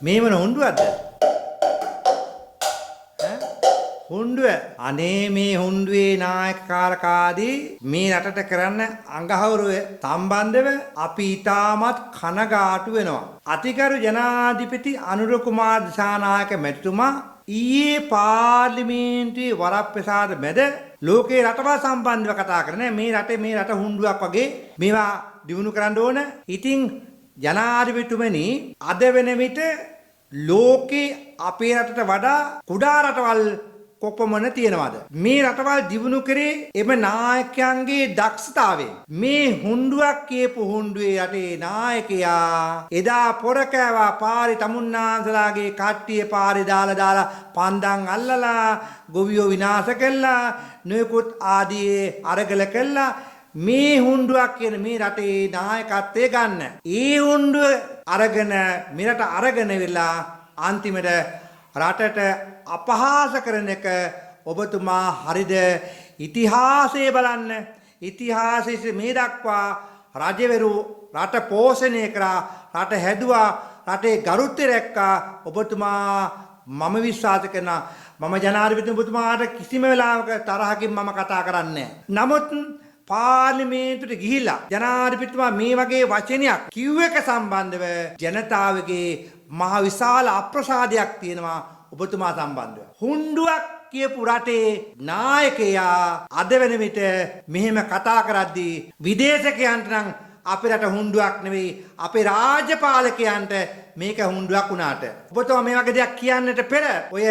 මේ මොන හුණ්ඩුවක්ද? හුණ්ඩුව. අනේ මේ හුණ්ඩුවේ නායකකාරකාදී මේ රටට කරන්න අඟහවුරුව සම්බන්ධව අපි ඊටමත් කනගාටු වෙනවා. අතිගරු ජනාධිපති අනුර කුමාර දිසානායක මැතිතුමා ඊයේ පාර්ලිමේන්තුවේ වරප්‍රසාද මැද ලෝකේ රටවල් සම්බන්ධව කතා කරන්නේ මේ රට හුණ්ඩුවක් වගේ මේවා දිනු කරන්න ඕන. ඉතින් ජනාධිපතිතුමනි අද වෙන විට ලෝකේ අපේ රටට වඩා කුඩා රටවල් කොපමණ තියෙනවද? මේ රටවල් දිනු කරේ එම නායකයන්ගේ දක්ෂතාවයෙන්. මේ හුණ්ඩුවක් කියපු හුණ්ඩුවේ රටේ නායකයා එදා පොරකෑවා පාරේ තමුන්නාන්සලාගේ කට්ටිය පාරේ දාලා පන්දන් අල්ලලා ගොවියෝ විනාශ කළා නොයෙකුත් ආදී අරගල කළා. මේ හුණ්ඩුවක් කියන මේ රටේ නායකත්වය ගන්න. ඒ හුණ්ඩුව අරගෙන මෙරට අරගෙන වෙලා අන්තිමට රටට අපහාස කරන එක ඔබතුමා හරිද? ඉතිහාසය බලන්න. ඉතිහාසයේ මේ දක්වා රජවරු රට පෝෂණය කරා, රට හැදුවා, රටේ ගරුත්වය රැක්කා. ඔබතුමා මම විශ්වාස කරනවා මම ජනාධිපතිතුමාට කිසිම වෙලාවක තරහකින් මම කතා කරන්නේ නැහැ. නමුත් පාර්ලිමේන්තුවට ගිහිල්ලා ජනාධිපතිතුමා මේ වගේ වචනයක් කිව්ව එක සම්බන්ධව ජනතාවගේ මහ විශාල අප්‍රසාදයක් තියෙනවා ඔබතුමා සම්බන්ධව. හුණ්ඩුවක් කියපු රටේ නායකයා අද වෙන විට මෙහෙම කතා කරද්දී විදේශකයන්ට නම් අපේ රට හුණ්ඩුවක් නෙවෙයි අපේ රාජ්‍යපාලකයන්ට මේක හුණ්ඩුවක් වුණාට ඔබතුමා මේ වගේ දෙයක් කියන්නට පෙර ඔය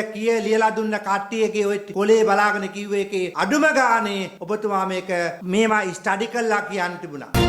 ලියලා දුන්න කට්ටියගේ ඔය කොලේ බලාගෙන කිව්ව එකේ අඩුම ගානේ ඔබතුමා මේවා ස්ටඩි කරලා කියන්න තිබුණා.